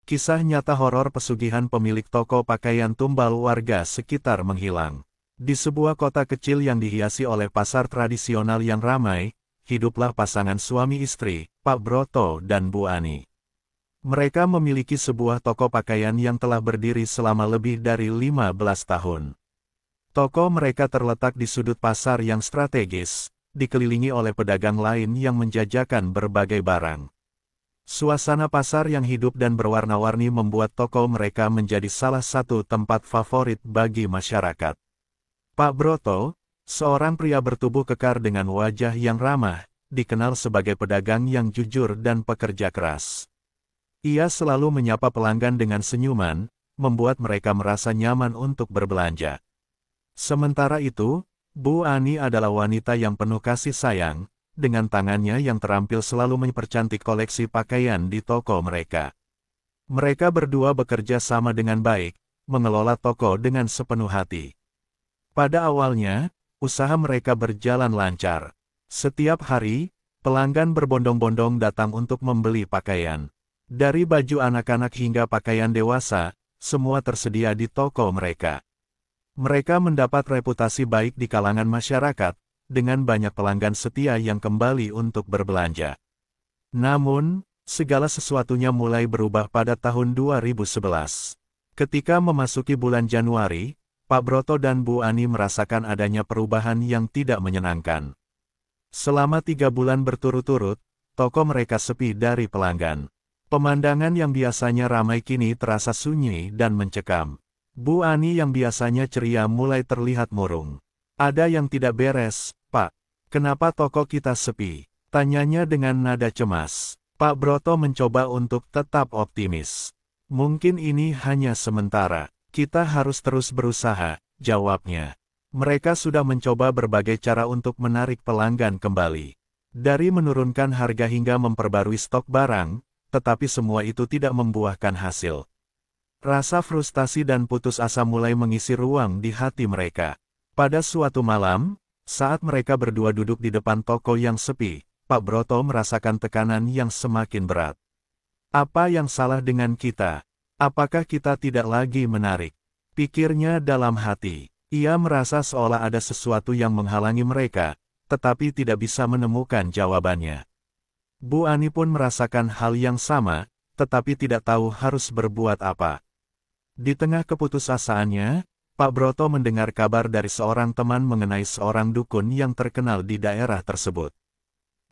Kisah nyata horor pesugihan pemilik toko pakaian tumbal warga sekitar menghilang. Di sebuah kota kecil yang dihiasi oleh pasar tradisional yang ramai, hiduplah pasangan suami istri, Pak Broto dan Bu Ani. Mereka memiliki sebuah toko pakaian yang telah berdiri selama lebih dari 15 tahun. Toko mereka terletak di sudut pasar yang strategis, dikelilingi oleh pedagang lain yang menjajakan berbagai barang. Suasana pasar yang hidup dan berwarna-warni membuat toko mereka menjadi salah satu tempat favorit bagi masyarakat. Pak Broto, seorang pria bertubuh kekar dengan wajah yang ramah, dikenal sebagai pedagang yang jujur dan pekerja keras. Ia selalu menyapa pelanggan dengan senyuman, membuat mereka merasa nyaman untuk berbelanja. Sementara itu, Bu Ani adalah wanita yang penuh kasih sayang, dengan tangannya yang terampil selalu mempercantik koleksi pakaian di toko mereka. Mereka berdua bekerja sama dengan baik, mengelola toko dengan sepenuh hati. Pada awalnya, usaha mereka berjalan lancar. Setiap hari, pelanggan berbondong-bondong datang untuk membeli pakaian. Dari baju anak-anak hingga pakaian dewasa, semua tersedia di toko mereka. Mereka mendapat reputasi baik di kalangan masyarakat, dengan banyak pelanggan setia yang kembali untuk berbelanja. Namun, segala sesuatunya mulai berubah pada tahun 2011. Ketika memasuki bulan Januari, Pak Broto dan Bu Ani merasakan adanya perubahan yang tidak menyenangkan. Selama 3 bulan berturut-turut, toko mereka sepi dari pelanggan. Pemandangan yang biasanya ramai kini terasa sunyi dan mencekam. Bu Ani yang biasanya ceria mulai terlihat murung. Ada yang tidak beres, Pak. Kenapa toko kita sepi? Tanyanya dengan nada cemas. Pak Broto mencoba untuk tetap optimis. Mungkin ini hanya sementara. Kita harus terus berusaha, jawabnya. Mereka sudah mencoba berbagai cara untuk menarik pelanggan kembali. Dari menurunkan harga hingga memperbarui stok barang, tetapi semua itu tidak membuahkan hasil. Rasa frustasi dan putus asa mulai mengisi ruang di hati mereka. Pada suatu malam, saat mereka berdua duduk di depan toko yang sepi, Pak Broto merasakan tekanan yang semakin berat. Apa yang salah dengan kita? Apakah kita tidak lagi menarik? Pikirnya dalam hati. Ia merasa seolah ada sesuatu yang menghalangi mereka, tetapi tidak bisa menemukan jawabannya. Bu Ani pun merasakan hal yang sama, tetapi tidak tahu harus berbuat apa. Di tengah keputusasaannya, Pak Broto mendengar kabar dari seorang teman mengenai seorang dukun yang terkenal di daerah tersebut.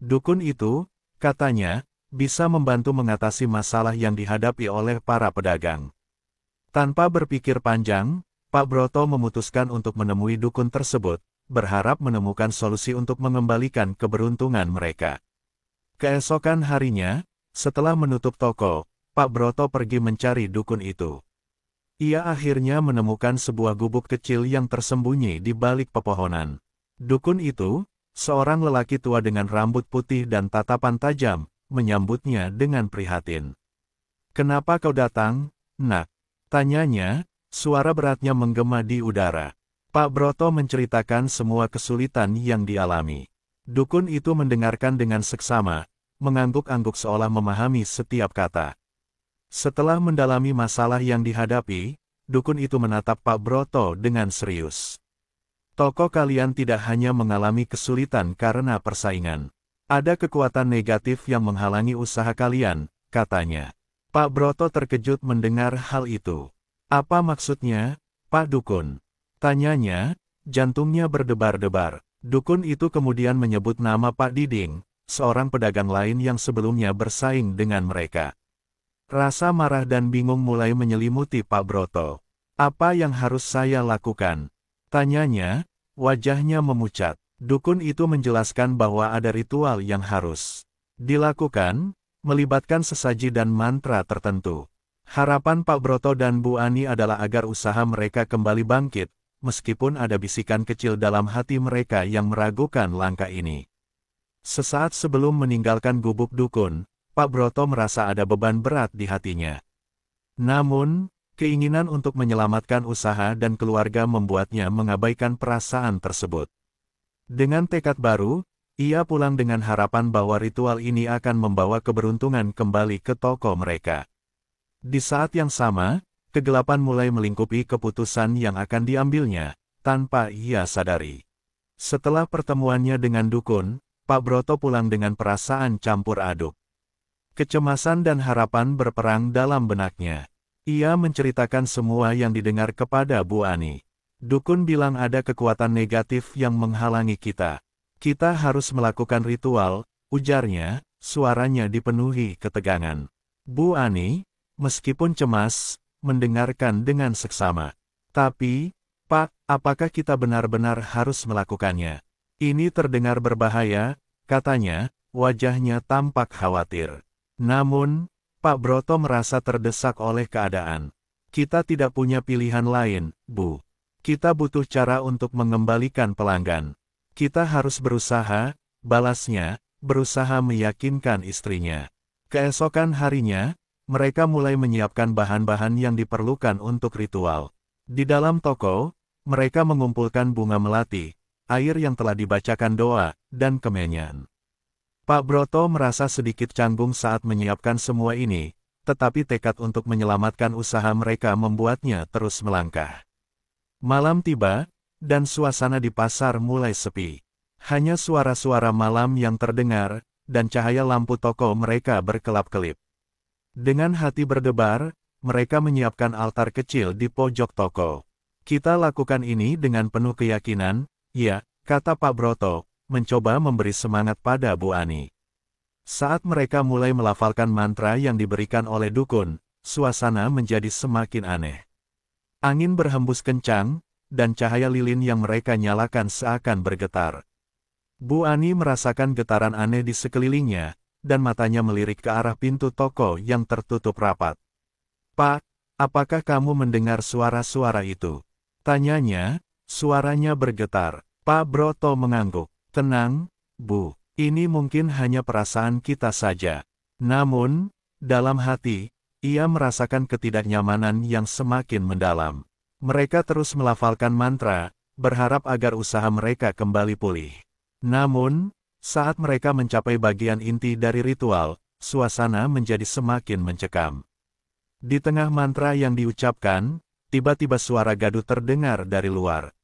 Dukun itu, katanya, bisa membantu mengatasi masalah yang dihadapi oleh para pedagang. Tanpa berpikir panjang, Pak Broto memutuskan untuk menemui dukun tersebut, berharap menemukan solusi untuk mengembalikan keberuntungan mereka. Keesokan harinya, setelah menutup toko, Pak Broto pergi mencari dukun itu. Ia akhirnya menemukan sebuah gubuk kecil yang tersembunyi di balik pepohonan. Dukun itu, seorang lelaki tua dengan rambut putih dan tatapan tajam, menyambutnya dengan prihatin. "Kenapa kau datang, Nak?" tanyanya, suara beratnya menggema di udara. Pak Broto menceritakan semua kesulitan yang dialami. Dukun itu mendengarkan dengan seksama, mengangguk-angguk seolah memahami setiap kata. Setelah mendalami masalah yang dihadapi, dukun itu menatap Pak Broto dengan serius. "Toko kalian tidak hanya mengalami kesulitan karena persaingan. Ada kekuatan negatif yang menghalangi usaha kalian," katanya. Pak Broto terkejut mendengar hal itu. "Apa maksudnya, Pak Dukun?" tanyanya, jantungnya berdebar-debar. Dukun itu kemudian menyebut nama Pak Diding, seorang pedagang lain yang sebelumnya bersaing dengan mereka. Rasa marah dan bingung mulai menyelimuti Pak Broto. "Apa yang harus saya lakukan?" tanyanya, wajahnya memucat. Dukun itu menjelaskan bahwa ada ritual yang harus dilakukan, melibatkan sesaji dan mantra tertentu. Harapan Pak Broto dan Bu Ani adalah agar usaha mereka kembali bangkit, meskipun ada bisikan kecil dalam hati mereka yang meragukan langkah ini. Sesaat sebelum meninggalkan gubuk dukun, Pak Broto merasa ada beban berat di hatinya. Namun, keinginan untuk menyelamatkan usaha dan keluarga membuatnya mengabaikan perasaan tersebut. Dengan tekad baru, ia pulang dengan harapan bahwa ritual ini akan membawa keberuntungan kembali ke toko mereka. Di saat yang sama, kegelapan mulai melingkupi keputusan yang akan diambilnya, tanpa ia sadari. Setelah pertemuannya dengan dukun, Pak Broto pulang dengan perasaan campur aduk. Kecemasan dan harapan berperang dalam benaknya. Ia menceritakan semua yang didengar kepada Bu Ani. Dukun bilang ada kekuatan negatif yang menghalangi kita. Kita harus melakukan ritual, ujarnya, suaranya dipenuhi ketegangan. Bu Ani, meskipun cemas, mendengarkan dengan seksama. Tapi, Pak, apakah kita benar-benar harus melakukannya? Ini terdengar berbahaya, katanya, wajahnya tampak khawatir. Namun, Pak Broto merasa terdesak oleh keadaan. Kita tidak punya pilihan lain, Bu. Kita butuh cara untuk mengembalikan pelanggan. Kita harus berusaha, balasnya, berusaha meyakinkan istrinya. Keesokan harinya, mereka mulai menyiapkan bahan-bahan yang diperlukan untuk ritual. Di dalam toko, mereka mengumpulkan bunga melati, air yang telah dibacakan doa, dan kemenyan. Pak Broto merasa sedikit canggung saat menyiapkan semua ini, tetapi tekad untuk menyelamatkan usaha mereka membuatnya terus melangkah. Malam tiba, dan suasana di pasar mulai sepi. Hanya suara-suara malam yang terdengar, dan cahaya lampu toko mereka berkelap-kelip. Dengan hati berdebar, mereka menyiapkan altar kecil di pojok toko. Kita lakukan ini dengan penuh keyakinan, ya, kata Pak Broto, mencoba memberi semangat pada Bu Ani. Saat mereka mulai melafalkan mantra yang diberikan oleh dukun, suasana menjadi semakin aneh. Angin berhembus kencang, dan cahaya lilin yang mereka nyalakan seakan bergetar. Bu Ani merasakan getaran aneh di sekelilingnya, dan matanya melirik ke arah pintu toko yang tertutup rapat. Pak, apakah kamu mendengar suara-suara itu? Tanyanya, suaranya bergetar. Pak Broto mengangguk. Tenang, Bu, ini mungkin hanya perasaan kita saja. Namun, dalam hati, ia merasakan ketidaknyamanan yang semakin mendalam. Mereka terus melafalkan mantra, berharap agar usaha mereka kembali pulih. Namun, saat mereka mencapai bagian inti dari ritual, suasana menjadi semakin mencekam. Di tengah mantra yang diucapkan, tiba-tiba suara gaduh terdengar dari luar.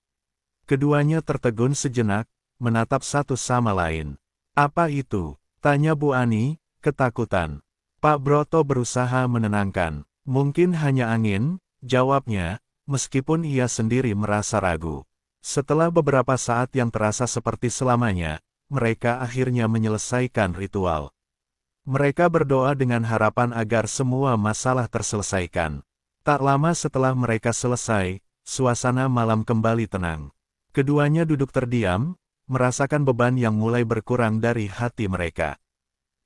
Keduanya tertegun sejenak, menatap satu sama lain. Apa itu? Tanya Bu Ani, ketakutan. Pak Broto berusaha menenangkan. Mungkin hanya angin, jawabnya, meskipun ia sendiri merasa ragu. Setelah beberapa saat yang terasa seperti selamanya, mereka akhirnya menyelesaikan ritual. Mereka berdoa dengan harapan agar semua masalah terselesaikan. Tak lama setelah mereka selesai, suasana malam kembali tenang. Keduanya duduk terdiam, merasakan beban yang mulai berkurang dari hati mereka.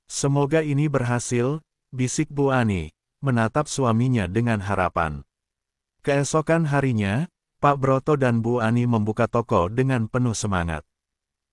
Semoga ini berhasil, bisik Bu Ani, menatap suaminya dengan harapan. Keesokan harinya, Pak Broto dan Bu Ani membuka toko dengan penuh semangat.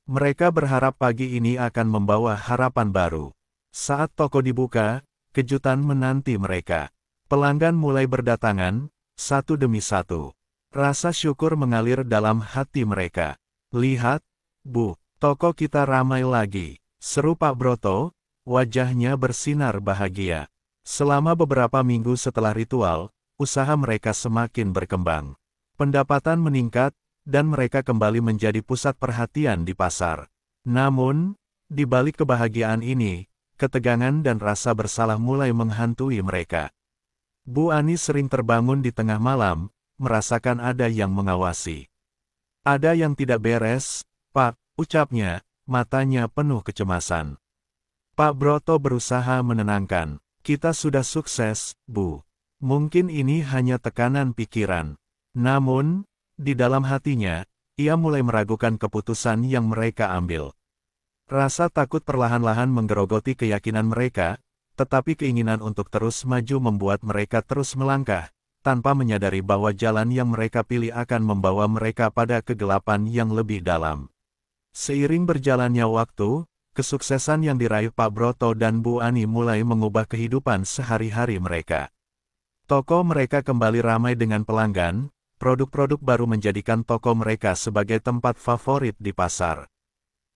Mereka berharap pagi ini akan membawa harapan baru. Saat toko dibuka, kejutan menanti mereka. Pelanggan mulai berdatangan, satu demi satu. Rasa syukur mengalir dalam hati mereka. Lihat, Bu, toko kita ramai lagi, seru Pak Broto, wajahnya bersinar bahagia. Selama beberapa minggu setelah ritual, usaha mereka semakin berkembang. Pendapatan meningkat, dan mereka kembali menjadi pusat perhatian di pasar. Namun, di balik kebahagiaan ini, ketegangan dan rasa bersalah mulai menghantui mereka. Bu Ani sering terbangun di tengah malam, merasakan ada yang mengawasi. Ada yang tidak beres, Pak, ucapnya, matanya penuh kecemasan. Pak Broto berusaha menenangkan. Kita sudah sukses, Bu. Mungkin ini hanya tekanan pikiran. Namun, di dalam hatinya, ia mulai meragukan keputusan yang mereka ambil. Rasa takut perlahan-lahan menggerogoti keyakinan mereka, tetapi keinginan untuk terus maju membuat mereka terus melangkah, tanpa menyadari bahwa jalan yang mereka pilih akan membawa mereka pada kegelapan yang lebih dalam. Seiring berjalannya waktu, kesuksesan yang diraih Pak Broto dan Bu Ani mulai mengubah kehidupan sehari-hari mereka. Toko mereka kembali ramai dengan pelanggan. Produk-produk baru menjadikan toko mereka sebagai tempat favorit di pasar.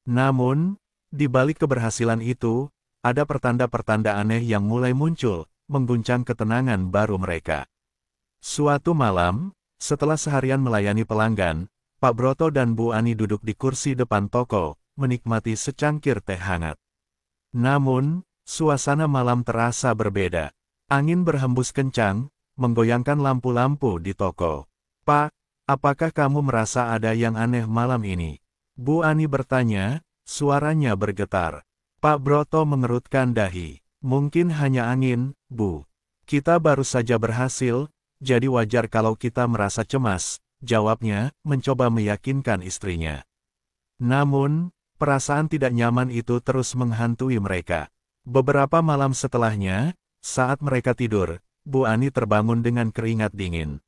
Namun, di balik keberhasilan itu, ada pertanda-pertanda aneh yang mulai muncul, mengguncang ketenangan baru mereka. Suatu malam, setelah seharian melayani pelanggan, Pak Broto dan Bu Ani duduk di kursi depan toko, menikmati secangkir teh hangat. Namun, suasana malam terasa berbeda. Angin berhembus kencang, menggoyangkan lampu-lampu di toko. "Pak, apakah kamu merasa ada yang aneh malam ini?" Bu Ani bertanya, suaranya bergetar. Pak Broto mengerutkan dahi. "Mungkin hanya angin, Bu. Kita baru saja berhasil, jadi wajar kalau kita merasa cemas," jawabnya, mencoba meyakinkan istrinya. Namun, perasaan tidak nyaman itu terus menghantui mereka. Beberapa malam setelahnya, saat mereka tidur, Bu Ani terbangun dengan keringat dingin.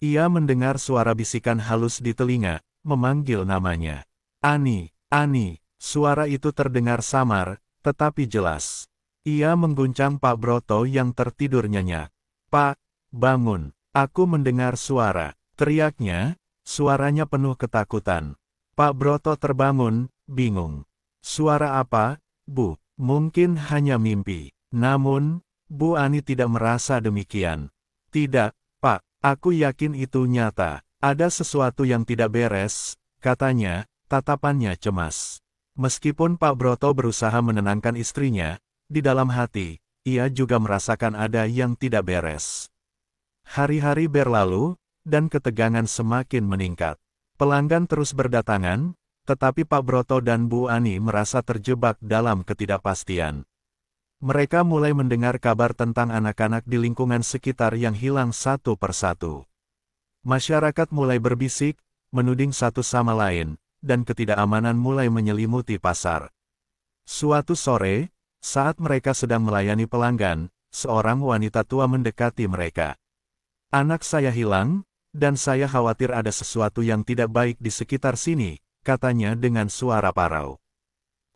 Ia mendengar suara bisikan halus di telinga, memanggil namanya. "Ani, Ani." Suara itu terdengar samar, tetapi jelas. Ia mengguncang Pak Broto yang tertidur nyenyak. "Pak, bangun, aku mendengar suara," teriaknya, suaranya penuh ketakutan. Pak Broto terbangun, bingung. "Suara apa, Bu?" "Mungkin hanya mimpi." Namun, Bu Ani tidak merasa demikian. "Tidak, Pak, aku yakin itu nyata. Ada sesuatu yang tidak beres," katanya, tatapannya cemas. Meskipun Pak Broto berusaha menenangkan istrinya, di dalam hati, ia juga merasakan ada yang tidak beres. Hari-hari berlalu, dan ketegangan semakin meningkat. Pelanggan terus berdatangan, tetapi Pak Broto dan Bu Ani merasa terjebak dalam ketidakpastian. Mereka mulai mendengar kabar tentang anak-anak di lingkungan sekitar yang hilang satu persatu. Masyarakat mulai berbisik, menuding satu sama lain, dan ketidakamanan mulai menyelimuti pasar. Suatu sore, saat mereka sedang melayani pelanggan, seorang wanita tua mendekati mereka. "Anak saya hilang, dan saya khawatir ada sesuatu yang tidak baik di sekitar sini," katanya dengan suara parau.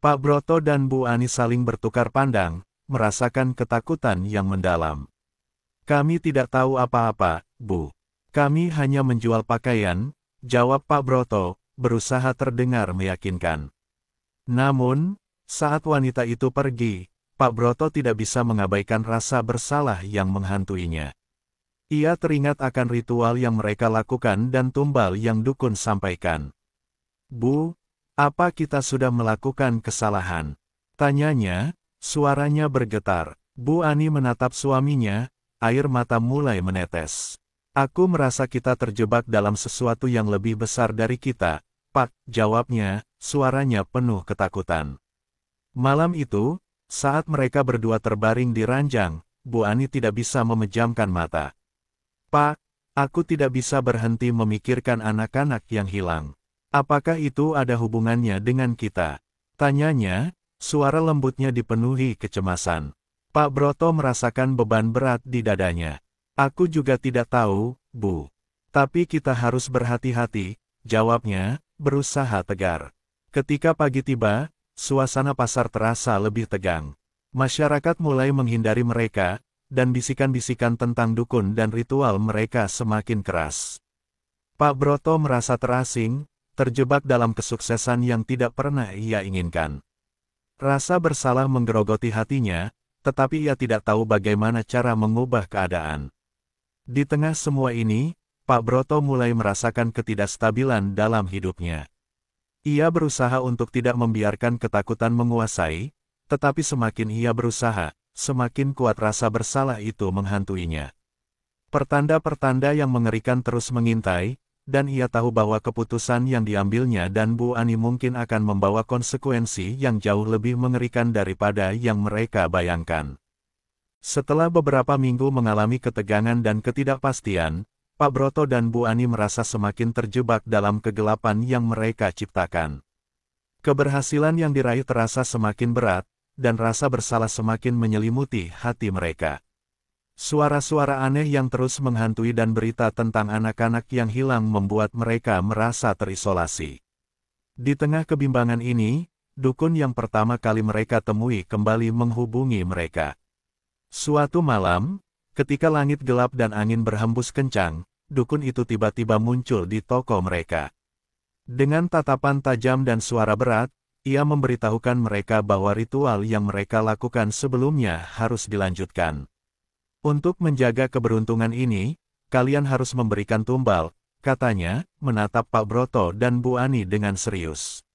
Pak Broto dan Bu Ani saling bertukar pandang, merasakan ketakutan yang mendalam. "Kami tidak tahu apa-apa, Bu. Kami hanya menjual pakaian," jawab Pak Broto, berusaha terdengar meyakinkan. Namun, saat wanita itu pergi, Pak Broto tidak bisa mengabaikan rasa bersalah yang menghantuinya. Ia teringat akan ritual yang mereka lakukan dan tumbal yang dukun sampaikan. "Bu, apa kita sudah melakukan kesalahan?" tanyanya, suaranya bergetar. Bu Ani menatap suaminya, air mata mulai menetes. "Aku merasa kita terjebak dalam sesuatu yang lebih besar dari kita, Pak," jawabnya, suaranya penuh ketakutan. Malam itu, saat mereka berdua terbaring di ranjang, Bu Ani tidak bisa memejamkan mata. "Pak, aku tidak bisa berhenti memikirkan anak-anak yang hilang. Apakah itu ada hubungannya dengan kita?" tanyanya, suara lembutnya dipenuhi kecemasan. Pak Broto merasakan beban berat di dadanya. "Aku juga tidak tahu, Bu. Tapi kita harus berhati-hati," jawabnya, berusaha tegar. Ketika pagi tiba, suasana pasar terasa lebih tegang. Masyarakat mulai menghindari mereka, dan bisikan-bisikan tentang dukun dan ritual mereka semakin keras. Pak Broto merasa terasing, terjebak dalam kesuksesan yang tidak pernah ia inginkan. Rasa bersalah menggerogoti hatinya, tetapi ia tidak tahu bagaimana cara mengubah keadaan. Di tengah semua ini, Pak Broto mulai merasakan ketidakstabilan dalam hidupnya. Ia berusaha untuk tidak membiarkan ketakutan menguasai, tetapi semakin ia berusaha, semakin kuat rasa bersalah itu menghantuinya. Pertanda-pertanda yang mengerikan terus mengintai, dan ia tahu bahwa keputusan yang diambilnya dan Bu Ani mungkin akan membawa konsekuensi yang jauh lebih mengerikan daripada yang mereka bayangkan. Setelah beberapa minggu mengalami ketegangan dan ketidakpastian, Pak Broto dan Bu Ani merasa semakin terjebak dalam kegelapan yang mereka ciptakan. Keberhasilan yang diraih terasa semakin berat, dan rasa bersalah semakin menyelimuti hati mereka. Suara-suara aneh yang terus menghantui dan berita tentang anak-anak yang hilang membuat mereka merasa terisolasi. Di tengah kebimbangan ini, dukun yang pertama kali mereka temui kembali menghubungi mereka. Suatu malam, ketika langit gelap dan angin berhembus kencang, dukun itu tiba-tiba muncul di toko mereka. Dengan tatapan tajam dan suara berat, ia memberitahukan mereka bahwa ritual yang mereka lakukan sebelumnya harus dilanjutkan. Untuk menjaga keberuntungan ini, kalian harus memberikan tumbal, katanya, menatap Pak Broto dan Bu Ani dengan serius.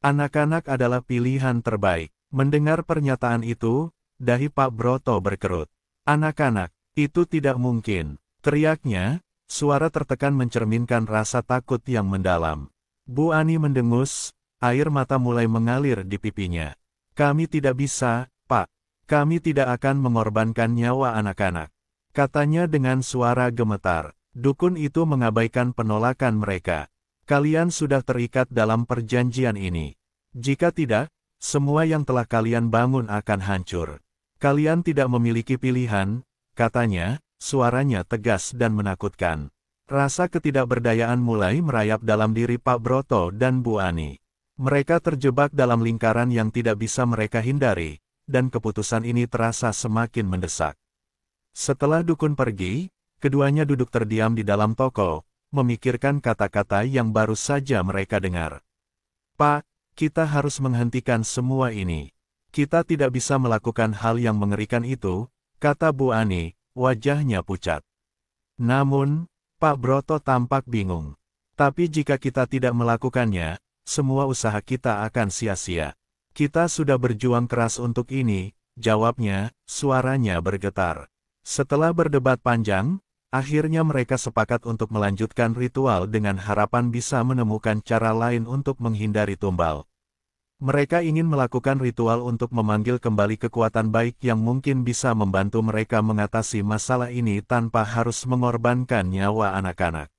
Anak-anak adalah pilihan terbaik. Mendengar pernyataan itu, dahi Pak Broto berkerut. Anak-anak, itu tidak mungkin, teriaknya, suara tertekan mencerminkan rasa takut yang mendalam. Bu Ani mendengus, air mata mulai mengalir di pipinya. Kami tidak bisa, Pak. Kami tidak akan mengorbankan nyawa anak-anak, katanya dengan suara gemetar. Dukun itu mengabaikan penolakan mereka. Kalian sudah terikat dalam perjanjian ini. Jika tidak, semua yang telah kalian bangun akan hancur. Kalian tidak memiliki pilihan, katanya, suaranya tegas dan menakutkan. Rasa ketidakberdayaan mulai merayap dalam diri Pak Broto dan Bu Ani. Mereka terjebak dalam lingkaran yang tidak bisa mereka hindari, dan keputusan ini terasa semakin mendesak. Setelah dukun pergi, keduanya duduk terdiam di dalam toko, memikirkan kata-kata yang baru saja mereka dengar. Pak, kita harus menghentikan semua ini. Kita tidak bisa melakukan hal yang mengerikan itu, kata Bu Ani, wajahnya pucat. Namun, Pak Broto tampak bingung. Tapi jika kita tidak melakukannya, semua usaha kita akan sia-sia. Kita sudah berjuang keras untuk ini, jawabnya, suaranya bergetar. Setelah berdebat panjang, akhirnya mereka sepakat untuk melanjutkan ritual dengan harapan bisa menemukan cara lain untuk menghindari tumbal. Mereka ingin melakukan ritual untuk memanggil kembali kekuatan baik yang mungkin bisa membantu mereka mengatasi masalah ini tanpa harus mengorbankan nyawa anak-anak.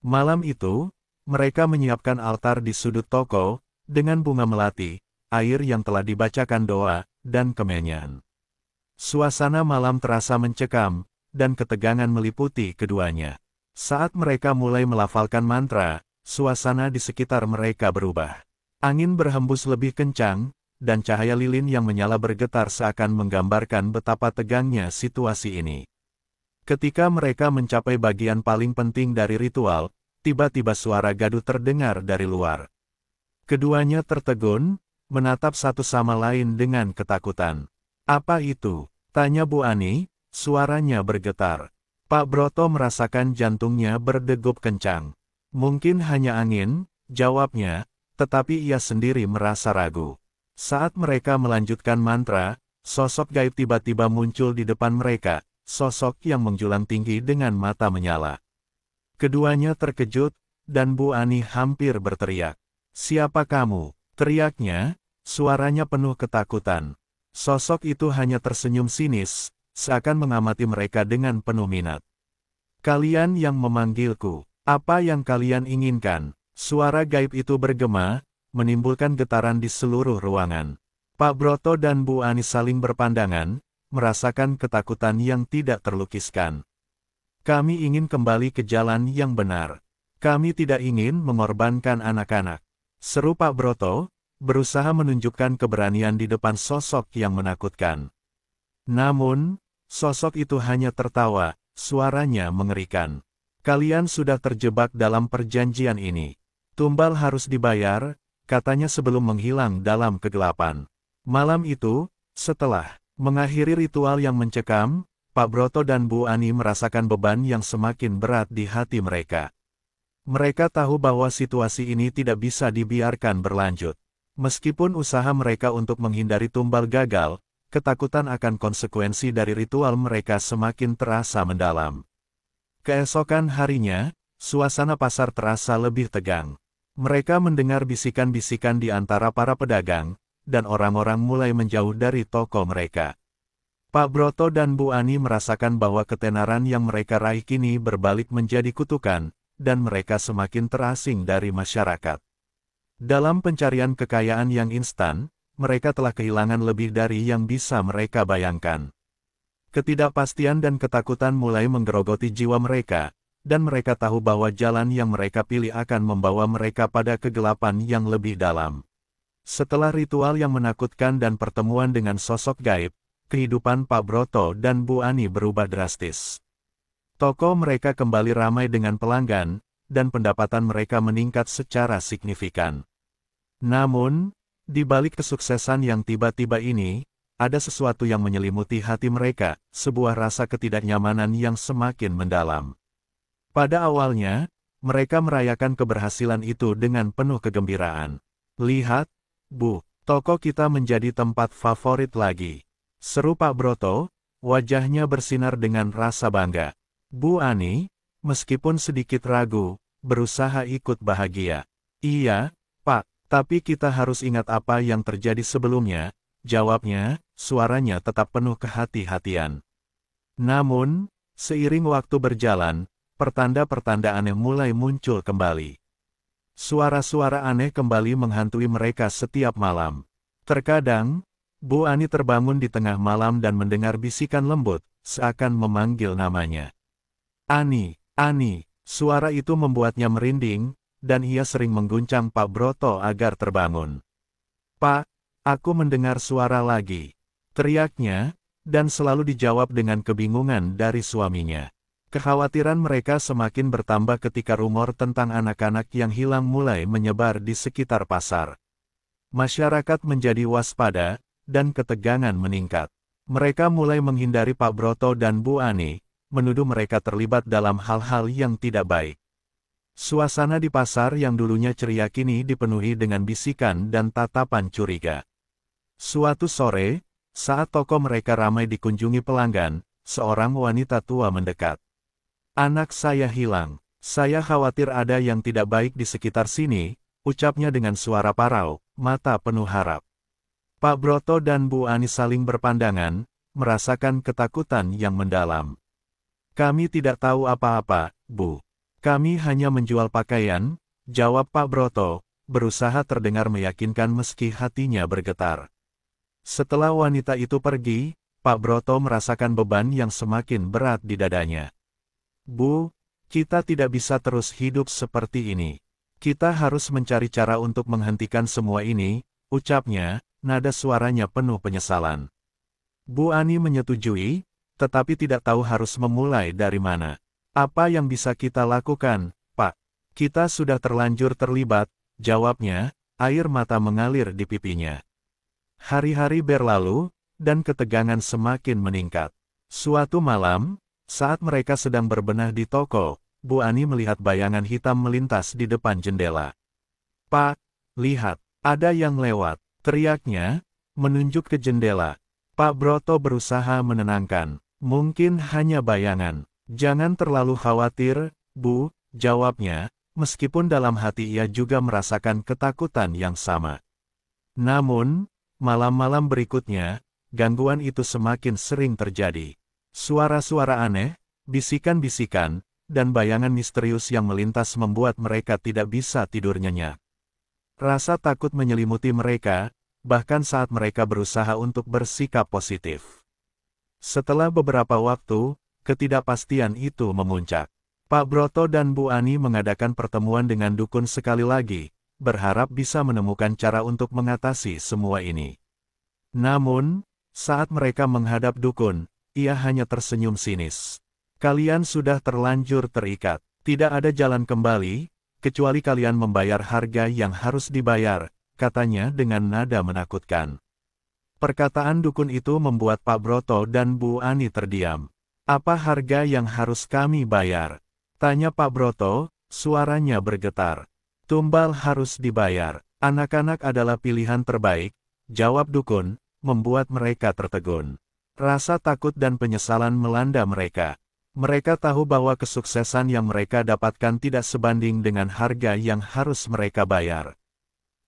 Malam itu, mereka menyiapkan altar di sudut toko, dengan bunga melati, air yang telah dibacakan doa, dan kemenyan. Suasana malam terasa mencekam, dan ketegangan meliputi keduanya. Saat mereka mulai melafalkan mantra, suasana di sekitar mereka berubah. Angin berhembus lebih kencang, dan cahaya lilin yang menyala bergetar seakan menggambarkan betapa tegangnya situasi ini. Ketika mereka mencapai bagian paling penting dari ritual, tiba-tiba suara gaduh terdengar dari luar. Keduanya tertegun, menatap satu sama lain dengan ketakutan. Apa itu? Tanya Bu Ani, suaranya bergetar. Pak Broto merasakan jantungnya berdegup kencang. Mungkin hanya angin, jawabnya, tetapi ia sendiri merasa ragu. Saat mereka melanjutkan mantra, sosok gaib tiba-tiba muncul di depan mereka, sosok yang menjulang tinggi dengan mata menyala. Keduanya terkejut, dan Bu Ani hampir berteriak. Siapa kamu? Teriaknya, suaranya penuh ketakutan. Sosok itu hanya tersenyum sinis, seakan mengamati mereka dengan penuh minat. Kalian yang memanggilku, apa yang kalian inginkan? Suara gaib itu bergema, menimbulkan getaran di seluruh ruangan. Pak Broto dan Bu Ani saling berpandangan, merasakan ketakutan yang tidak terlukiskan. Kami ingin kembali ke jalan yang benar. Kami tidak ingin mengorbankan anak-anak. Seru Pak Broto, berusaha menunjukkan keberanian di depan sosok yang menakutkan. Namun, sosok itu hanya tertawa, suaranya mengerikan. Kalian sudah terjebak dalam perjanjian ini. Tumbal harus dibayar, katanya sebelum menghilang dalam kegelapan. Malam itu, setelah mengakhiri ritual yang mencekam, Pak Broto dan Bu Ani merasakan beban yang semakin berat di hati mereka. Mereka tahu bahwa situasi ini tidak bisa dibiarkan berlanjut. Meskipun usaha mereka untuk menghindari tumbal gagal, ketakutan akan konsekuensi dari ritual mereka semakin terasa mendalam. Keesokan harinya, suasana pasar terasa lebih tegang. Mereka mendengar bisikan-bisikan di antara para pedagang, dan orang-orang mulai menjauh dari toko mereka. Pak Broto dan Bu Ani merasakan bahwa ketenaran yang mereka raih kini berbalik menjadi kutukan, dan mereka semakin terasing dari masyarakat. Dalam pencarian kekayaan yang instan, mereka telah kehilangan lebih dari yang bisa mereka bayangkan. Ketidakpastian dan ketakutan mulai menggerogoti jiwa mereka, dan mereka tahu bahwa jalan yang mereka pilih akan membawa mereka pada kegelapan yang lebih dalam. Setelah ritual yang menakutkan dan pertemuan dengan sosok gaib, kehidupan Pak Broto dan Bu Ani berubah drastis. Toko mereka kembali ramai dengan pelanggan, dan pendapatan mereka meningkat secara signifikan. Namun, di balik kesuksesan yang tiba-tiba ini, ada sesuatu yang menyelimuti hati mereka, sebuah rasa ketidaknyamanan yang semakin mendalam. Pada awalnya, mereka merayakan keberhasilan itu dengan penuh kegembiraan. "Lihat, Bu, toko kita menjadi tempat favorit lagi," seru Pak Broto, wajahnya bersinar dengan rasa bangga. Bu Ani, meskipun sedikit ragu, berusaha ikut bahagia. "Iya, Pak, tapi kita harus ingat apa yang terjadi sebelumnya," jawabnya, suaranya tetap penuh kehati-hatian. Namun, seiring waktu berjalan, pertanda-pertanda aneh mulai muncul kembali. Suara-suara aneh kembali menghantui mereka setiap malam. Terkadang, Bu Ani terbangun di tengah malam dan mendengar bisikan lembut, seakan memanggil namanya. "Ani, Ani," suara itu membuatnya merinding, dan ia sering mengguncang Pak Broto agar terbangun. "Pak, aku mendengar suara lagi," teriaknya, dan selalu dijawab dengan kebingungan dari suaminya. Kekhawatiran mereka semakin bertambah ketika rumor tentang anak-anak yang hilang mulai menyebar di sekitar pasar. Masyarakat menjadi waspada, dan ketegangan meningkat. Mereka mulai menghindari Pak Broto dan Bu Ani, menuduh mereka terlibat dalam hal-hal yang tidak baik. Suasana di pasar yang dulunya ceria kini dipenuhi dengan bisikan dan tatapan curiga. Suatu sore, saat toko mereka ramai dikunjungi pelanggan, seorang wanita tua mendekat. "Anak saya hilang. Saya khawatir ada yang tidak baik di sekitar sini," ucapnya dengan suara parau, mata penuh harap. Pak Broto dan Bu Ani saling berpandangan, merasakan ketakutan yang mendalam. "Kami tidak tahu apa-apa, Bu. Kami hanya menjual pakaian," jawab Pak Broto, berusaha terdengar meyakinkan meski hatinya bergetar. Setelah wanita itu pergi, Pak Broto merasakan beban yang semakin berat di dadanya. "Bu, kita tidak bisa terus hidup seperti ini. Kita harus mencari cara untuk menghentikan semua ini," ucapnya, nada suaranya penuh penyesalan. Bu Ani menyetujui, tetapi tidak tahu harus memulai dari mana. "Apa yang bisa kita lakukan, Pak? Kita sudah terlanjur terlibat," jawabnya, air mata mengalir di pipinya. Hari-hari berlalu, dan ketegangan semakin meningkat. Suatu malam, saat mereka sedang berbenah di toko, Bu Ani melihat bayangan hitam melintas di depan jendela. "Pak, lihat, ada yang lewat," teriaknya, menunjuk ke jendela. Pak Broto berusaha menenangkan. "Mungkin hanya bayangan. Jangan terlalu khawatir, Bu," jawabnya, meskipun dalam hati ia juga merasakan ketakutan yang sama. Namun, malam-malam berikutnya, gangguan itu semakin sering terjadi. Suara-suara aneh, bisikan-bisikan, dan bayangan misterius yang melintas membuat mereka tidak bisa tidur nyenyak. Rasa takut menyelimuti mereka, bahkan saat mereka berusaha untuk bersikap positif. Setelah beberapa waktu, ketidakpastian itu memuncak. Pak Broto dan Bu Ani mengadakan pertemuan dengan dukun sekali lagi, berharap bisa menemukan cara untuk mengatasi semua ini. Namun, saat mereka menghadap dukun, ia hanya tersenyum sinis. "Kalian sudah terlanjur terikat. Tidak ada jalan kembali, kecuali kalian membayar harga yang harus dibayar," katanya dengan nada menakutkan. Perkataan dukun itu membuat Pak Broto dan Bu Ani terdiam. "Apa harga yang harus kami bayar?" tanya Pak Broto, suaranya bergetar. "Tumbal harus dibayar. Anak-anak adalah pilihan terbaik," jawab dukun, membuat mereka tertegun. Rasa takut dan penyesalan melanda mereka. Mereka tahu bahwa kesuksesan yang mereka dapatkan tidak sebanding dengan harga yang harus mereka bayar.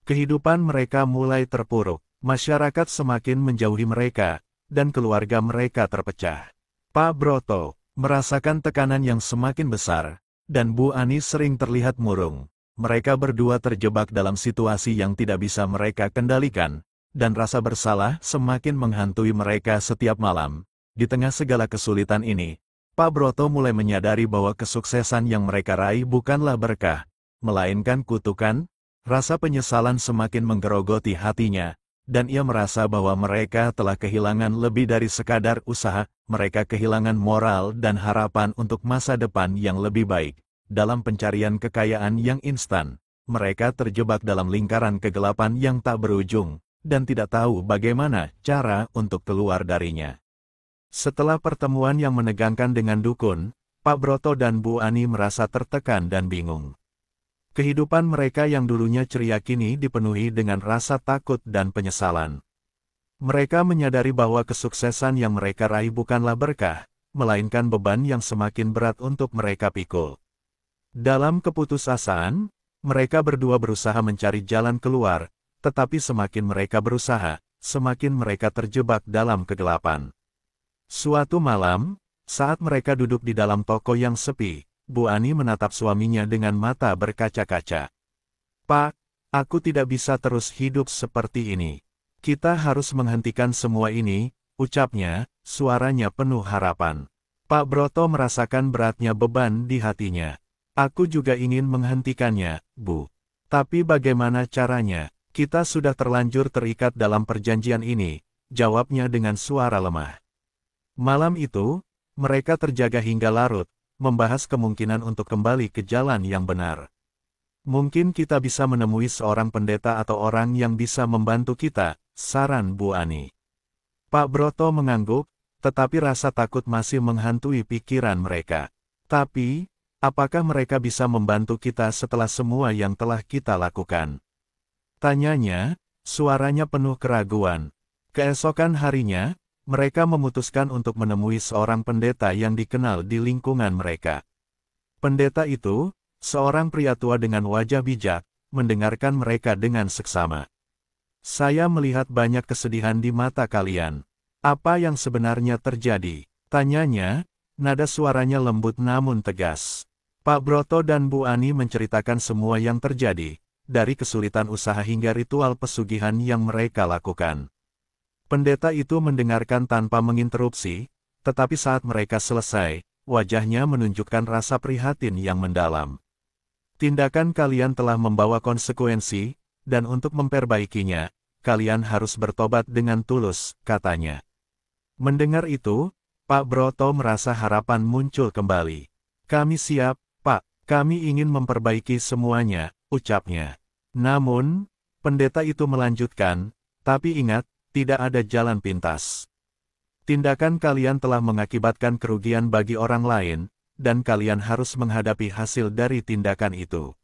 Kehidupan mereka mulai terpuruk, masyarakat semakin menjauhi mereka, dan keluarga mereka terpecah. Pak Broto merasakan tekanan yang semakin besar, dan Bu Ani sering terlihat murung. Mereka berdua terjebak dalam situasi yang tidak bisa mereka kendalikan, dan rasa bersalah semakin menghantui mereka setiap malam. Di tengah segala kesulitan ini, Pak Broto mulai menyadari bahwa kesuksesan yang mereka raih bukanlah berkah, melainkan kutukan. Rasa penyesalan semakin menggerogoti hatinya, dan ia merasa bahwa mereka telah kehilangan lebih dari sekadar usaha, mereka kehilangan moral dan harapan untuk masa depan yang lebih baik. Dalam pencarian kekayaan yang instan, mereka terjebak dalam lingkaran kegelapan yang tak berujung, dan tidak tahu bagaimana cara untuk keluar darinya. Setelah pertemuan yang menegangkan dengan dukun, Pak Broto dan Bu Ani merasa tertekan dan bingung. Kehidupan mereka yang dulunya ceria kini dipenuhi dengan rasa takut dan penyesalan. Mereka menyadari bahwa kesuksesan yang mereka raih bukanlah berkah, melainkan beban yang semakin berat untuk mereka pikul. Dalam keputusasaan, mereka berdua berusaha mencari jalan keluar, tetapi semakin mereka berusaha, semakin mereka terjebak dalam kegelapan. Suatu malam, saat mereka duduk di dalam toko yang sepi, Bu Ani menatap suaminya dengan mata berkaca-kaca. "Pak, aku tidak bisa terus hidup seperti ini. Kita harus menghentikan semua ini," ucapnya, suaranya penuh harapan. Pak Broto merasakan beratnya beban di hatinya. "Aku juga ingin menghentikannya, Bu. Tapi bagaimana caranya? Kita sudah terlanjur terikat dalam perjanjian ini," jawabnya dengan suara lemah. Malam itu, mereka terjaga hingga larut, membahas kemungkinan untuk kembali ke jalan yang benar. "Mungkin kita bisa menemui seorang pendeta atau orang yang bisa membantu kita," saran Bu Ani. Pak Broto mengangguk, tetapi rasa takut masih menghantui pikiran mereka. "Tapi, apakah mereka bisa membantu kita setelah semua yang telah kita lakukan?" tanyanya, suaranya penuh keraguan. Keesokan harinya, mereka memutuskan untuk menemui seorang pendeta yang dikenal di lingkungan mereka. Pendeta itu, seorang pria tua dengan wajah bijak, mendengarkan mereka dengan seksama. "Saya melihat banyak kesedihan di mata kalian. Apa yang sebenarnya terjadi?" tanyanya, nada suaranya lembut namun tegas. Pak Broto dan Bu Ani menceritakan semua yang terjadi, dari kesulitan usaha hingga ritual pesugihan yang mereka lakukan. Pendeta itu mendengarkan tanpa menginterupsi, tetapi saat mereka selesai, wajahnya menunjukkan rasa prihatin yang mendalam. "Tindakan kalian telah membawa konsekuensi, dan untuk memperbaikinya, kalian harus bertobat dengan tulus," katanya. Mendengar itu, Pak Broto merasa harapan muncul kembali. "Kami siap, Pak. Kami ingin memperbaiki semuanya," ucapnya. Namun, pendeta itu melanjutkan, "Tapi ingat, tidak ada jalan pintas. Tindakan kalian telah mengakibatkan kerugian bagi orang lain, dan kalian harus menghadapi hasil dari tindakan itu."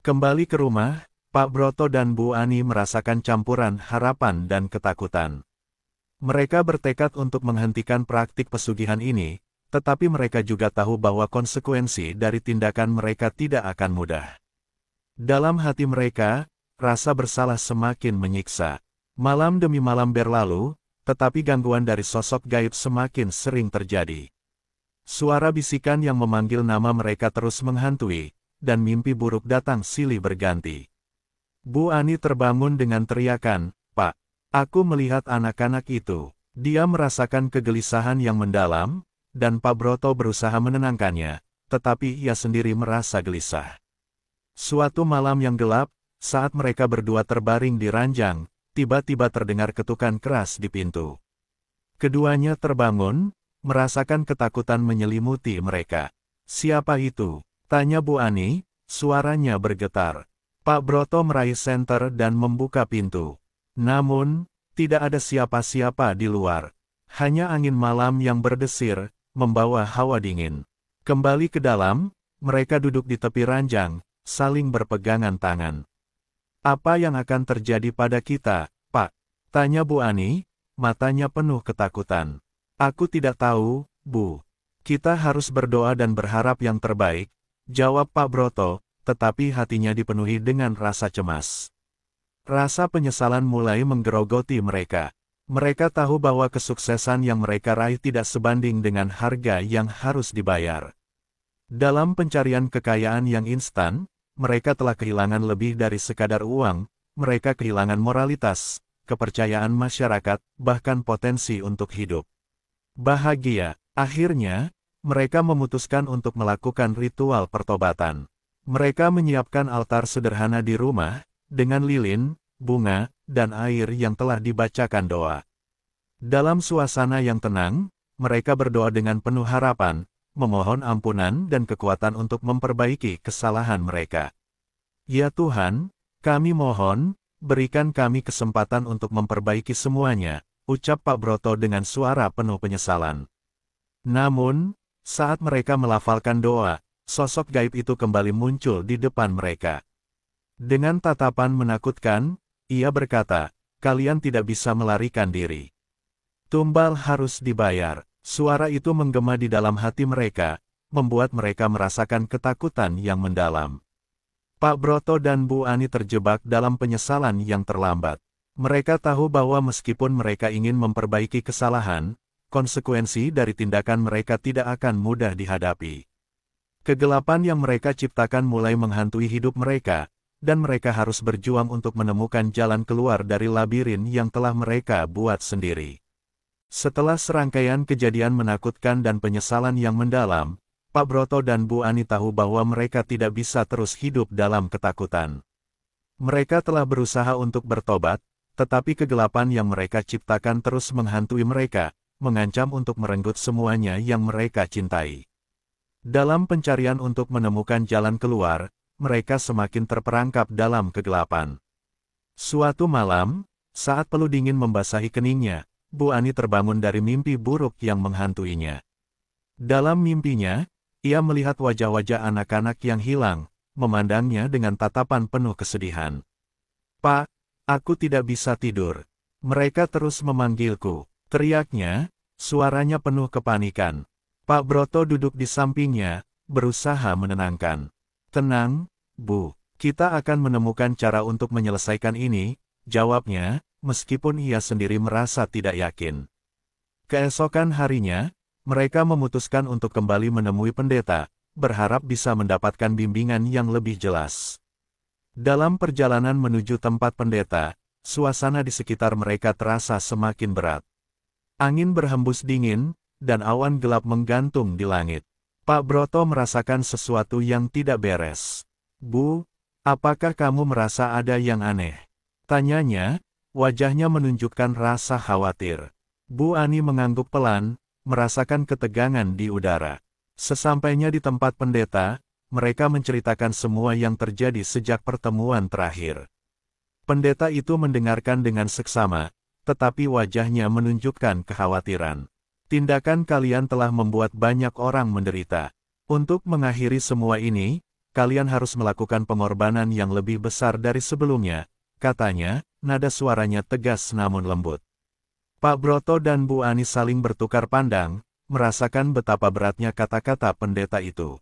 Kembali ke rumah, Pak Broto dan Bu Ani merasakan campuran harapan dan ketakutan. Mereka bertekad untuk menghentikan praktik pesugihan ini, tetapi mereka juga tahu bahwa konsekuensi dari tindakan mereka tidak akan mudah. Dalam hati mereka, rasa bersalah semakin menyiksa. Malam demi malam berlalu, tetapi gangguan dari sosok gaib semakin sering terjadi. Suara bisikan yang memanggil nama mereka terus menghantui, dan mimpi buruk datang silih berganti. Bu Ani terbangun dengan teriakan, "Pak, aku melihat anak-anak itu." Dia merasakan kegelisahan yang mendalam, dan Pak Broto berusaha menenangkannya, tetapi ia sendiri merasa gelisah. Suatu malam yang gelap, saat mereka berdua terbaring di ranjang, tiba-tiba terdengar ketukan keras di pintu. Keduanya terbangun, merasakan ketakutan menyelimuti mereka. "Siapa itu?" tanya Bu Ani, suaranya bergetar. Pak Broto meraih senter dan membuka pintu. Namun, tidak ada siapa-siapa di luar. Hanya angin malam yang berdesir, membawa hawa dingin. Kembali ke dalam, mereka duduk di tepi ranjang, saling berpegangan tangan. "Apa yang akan terjadi pada kita, Pak?" tanya Bu Ani, matanya penuh ketakutan. "Aku tidak tahu, Bu. Kita harus berdoa dan berharap yang terbaik," jawab Pak Broto, tetapi hatinya dipenuhi dengan rasa cemas. Rasa penyesalan mulai menggerogoti mereka. Mereka tahu bahwa kesuksesan yang mereka raih tidak sebanding dengan harga yang harus dibayar. Dalam pencarian kekayaan yang instan, mereka telah kehilangan lebih dari sekadar uang, mereka kehilangan moralitas, kepercayaan masyarakat, bahkan potensi untuk hidup bahagia. Akhirnya, mereka memutuskan untuk melakukan ritual pertobatan. Mereka menyiapkan altar sederhana di rumah, dengan lilin, bunga, dan air yang telah dibacakan doa. Dalam suasana yang tenang, mereka berdoa dengan penuh harapan, memohon ampunan dan kekuatan untuk memperbaiki kesalahan mereka. "Ya Tuhan, kami mohon, berikan kami kesempatan untuk memperbaiki semuanya, ucap Pak Broto dengan suara penuh penyesalan. Namun, saat mereka melafalkan doa, sosok gaib itu kembali muncul di depan mereka. Dengan tatapan menakutkan, ia berkata, kalian tidak bisa melarikan diri. Tumbal harus dibayar. Suara itu menggema di dalam hati mereka, membuat mereka merasakan ketakutan yang mendalam. Pak Broto dan Bu Ani terjebak dalam penyesalan yang terlambat. Mereka tahu bahwa meskipun mereka ingin memperbaiki kesalahan, konsekuensi dari tindakan mereka tidak akan mudah dihadapi. Kegelapan yang mereka ciptakan mulai menghantui hidup mereka, dan mereka harus berjuang untuk menemukan jalan keluar dari labirin yang telah mereka buat sendiri. Setelah serangkaian kejadian menakutkan dan penyesalan yang mendalam, Pak Broto dan Bu Ani tahu bahwa mereka tidak bisa terus hidup dalam ketakutan. Mereka telah berusaha untuk bertobat, tetapi kegelapan yang mereka ciptakan terus menghantui mereka, mengancam untuk merenggut semuanya yang mereka cintai. Dalam pencarian untuk menemukan jalan keluar, mereka semakin terperangkap dalam kegelapan. Suatu malam, saat peluh dingin membasahi keningnya, Bu Ani terbangun dari mimpi buruk yang menghantuinya. Dalam mimpinya, ia melihat wajah-wajah anak-anak yang hilang, memandangnya dengan tatapan penuh kesedihan. "Pak, aku tidak bisa tidur. Mereka terus memanggilku," teriaknya, suaranya penuh kepanikan. Pak Broto duduk di sampingnya, berusaha menenangkan. "Tenang, Bu, kita akan menemukan cara untuk menyelesaikan ini," jawabnya, meskipun ia sendiri merasa tidak yakin. Keesokan harinya, mereka memutuskan untuk kembali menemui pendeta, berharap bisa mendapatkan bimbingan yang lebih jelas. Dalam perjalanan menuju tempat pendeta, suasana di sekitar mereka terasa semakin berat. Angin berhembus dingin, dan awan gelap menggantung di langit. Pak Broto merasakan sesuatu yang tidak beres. "Bu, apakah kamu merasa ada yang aneh?" tanyanya, wajahnya menunjukkan rasa khawatir. Bu Ani mengangguk pelan, merasakan ketegangan di udara. Sesampainya di tempat pendeta, mereka menceritakan semua yang terjadi sejak pertemuan terakhir. Pendeta itu mendengarkan dengan seksama, tetapi wajahnya menunjukkan kekhawatiran. "Tindakan kalian telah membuat banyak orang menderita. Untuk mengakhiri semua ini, kalian harus melakukan pengorbanan yang lebih besar dari sebelumnya," katanya, nada suaranya tegas namun lembut. Pak Broto dan Bu Ani saling bertukar pandang, merasakan betapa beratnya kata-kata pendeta itu.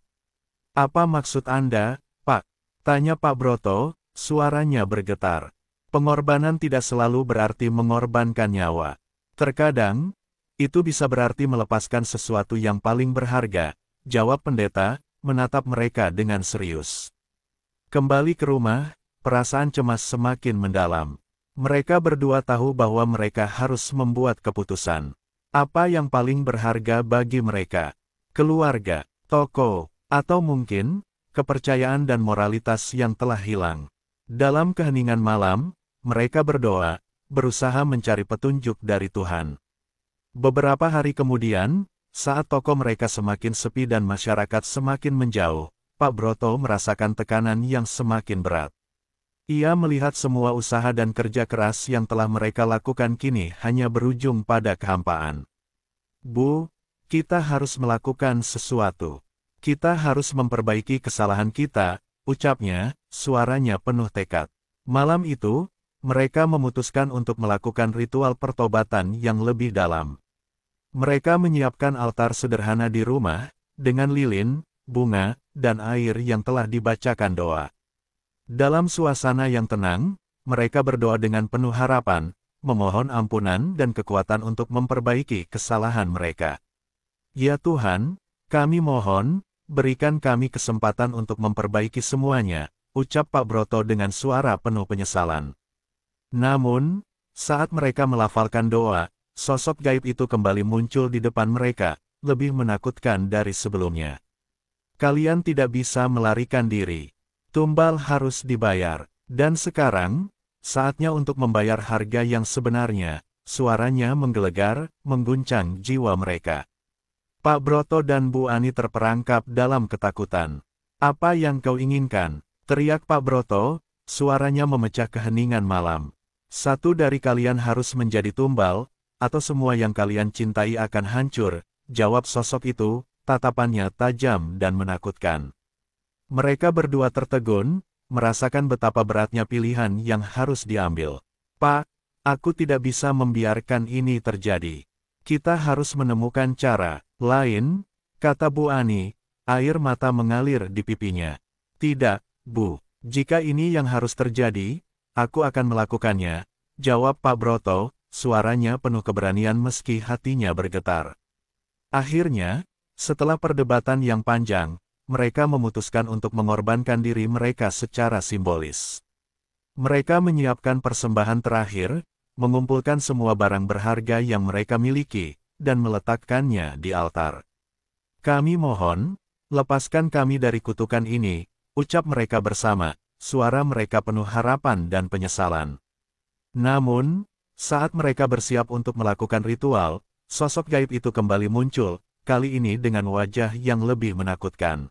"Apa maksud Anda, Pak?" tanya Pak Broto, suaranya bergetar. "Pengorbanan tidak selalu berarti mengorbankan nyawa. Terkadang, itu bisa berarti melepaskan sesuatu yang paling berharga," jawab pendeta, menatap mereka dengan serius. Kembali ke rumah, perasaan cemas semakin mendalam. Mereka berdua tahu bahwa mereka harus membuat keputusan. Apa yang paling berharga bagi mereka? Keluarga, toko, atau mungkin kepercayaan dan moralitas yang telah hilang. Dalam keheningan malam, mereka berdoa, berusaha mencari petunjuk dari Tuhan. Beberapa hari kemudian, saat toko mereka semakin sepi dan masyarakat semakin menjauh, Pak Broto merasakan tekanan yang semakin berat. Ia melihat semua usaha dan kerja keras yang telah mereka lakukan kini hanya berujung pada kehampaan. "Bu, kita harus melakukan sesuatu. Kita harus memperbaiki kesalahan kita," ucapnya, suaranya penuh tekad. Malam itu, mereka memutuskan untuk melakukan ritual pertobatan yang lebih dalam. Mereka menyiapkan altar sederhana di rumah, dengan lilin, bunga, dan air yang telah dibacakan doa. Dalam suasana yang tenang, mereka berdoa dengan penuh harapan, memohon ampunan dan kekuatan untuk memperbaiki kesalahan mereka. "Ya Tuhan, kami mohon, berikan kami kesempatan untuk memperbaiki semuanya," ucap Pak Broto dengan suara penuh penyesalan. Namun, saat mereka melafalkan doa, sosok gaib itu kembali muncul di depan mereka, lebih menakutkan dari sebelumnya. "Kalian tidak bisa melarikan diri. Tumbal harus dibayar. Dan sekarang, saatnya untuk membayar harga yang sebenarnya," suaranya menggelegar, mengguncang jiwa mereka. Pak Broto dan Bu Ani terperangkap dalam ketakutan. "Apa yang kau inginkan?" teriak Pak Broto, Suaranya memecah keheningan malam. Satu dari kalian harus menjadi tumbal, atau semua yang kalian cintai akan hancur, jawab sosok itu, tatapannya tajam dan menakutkan. Mereka berdua tertegun, merasakan betapa beratnya pilihan yang harus diambil. Pak, aku tidak bisa membiarkan ini terjadi. Kita harus menemukan cara lain, kata Bu Ani, air mata mengalir di pipinya. Tidak, Bu. Jika ini yang harus terjadi, aku akan melakukannya, jawab Pak Broto, suaranya penuh keberanian meski hatinya bergetar. Akhirnya, setelah perdebatan yang panjang, mereka memutuskan untuk mengorbankan diri mereka secara simbolis. Mereka menyiapkan persembahan terakhir, mengumpulkan semua barang berharga yang mereka miliki, dan meletakkannya di altar. Kami mohon, lepaskan kami dari kutukan ini, ucap mereka bersama, suara mereka penuh harapan dan penyesalan. Namun, saat mereka bersiap untuk melakukan ritual, sosok gaib itu kembali muncul, kali ini dengan wajah yang lebih menakutkan.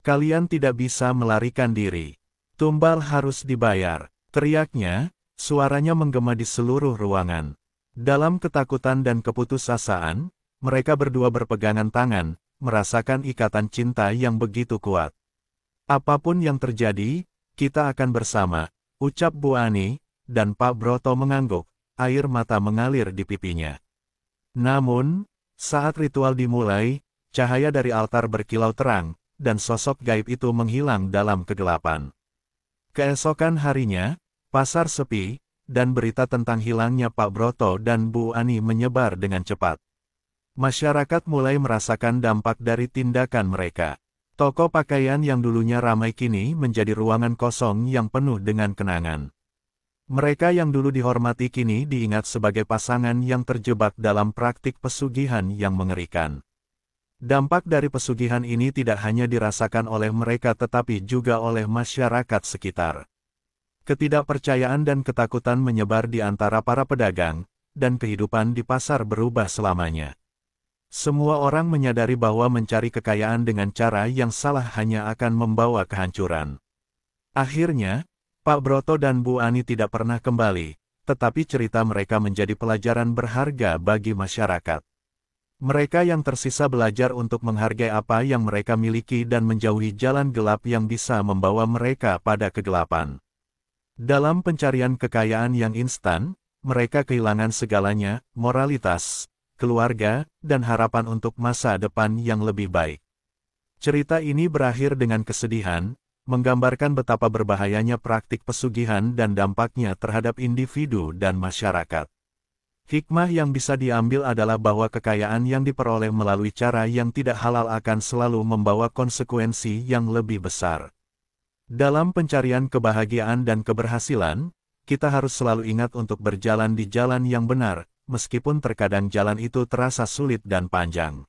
Kalian tidak bisa melarikan diri. Tumbal harus dibayar, teriaknya, suaranya menggema di seluruh ruangan. Dalam ketakutan dan keputusasaan, mereka berdua berpegangan tangan, merasakan ikatan cinta yang begitu kuat. Apapun yang terjadi, kita akan bersama, ucap Bu Ani, dan Pak Broto mengangguk, air mata mengalir di pipinya. Namun, saat ritual dimulai, cahaya dari altar berkilau terang, dan sosok gaib itu menghilang dalam kegelapan. Keesokan harinya, pasar sepi, dan berita tentang hilangnya Pak Broto dan Bu Ani menyebar dengan cepat. Masyarakat mulai merasakan dampak dari tindakan mereka. Toko pakaian yang dulunya ramai kini menjadi ruangan kosong yang penuh dengan kenangan. Mereka yang dulu dihormati kini diingat sebagai pasangan yang terjebak dalam praktik pesugihan yang mengerikan. Dampak dari pesugihan ini tidak hanya dirasakan oleh mereka tetapi juga oleh masyarakat sekitar. Ketidakpercayaan dan ketakutan menyebar di antara para pedagang, dan kehidupan di pasar berubah selamanya. Semua orang menyadari bahwa mencari kekayaan dengan cara yang salah hanya akan membawa kehancuran. Akhirnya, Pak Broto dan Bu Ani tidak pernah kembali, tetapi cerita mereka menjadi pelajaran berharga bagi masyarakat. Mereka yang tersisa belajar untuk menghargai apa yang mereka miliki dan menjauhi jalan gelap yang bisa membawa mereka pada kegelapan. Dalam pencarian kekayaan yang instan, mereka kehilangan segalanya, moralitas, keluarga, dan harapan untuk masa depan yang lebih baik. Cerita ini berakhir dengan kesedihan, menggambarkan betapa berbahayanya praktik pesugihan dan dampaknya terhadap individu dan masyarakat. Hikmah yang bisa diambil adalah bahwa kekayaan yang diperoleh melalui cara yang tidak halal akan selalu membawa konsekuensi yang lebih besar. Dalam pencarian kebahagiaan dan keberhasilan, kita harus selalu ingat untuk berjalan di jalan yang benar, meskipun terkadang jalan itu terasa sulit dan panjang.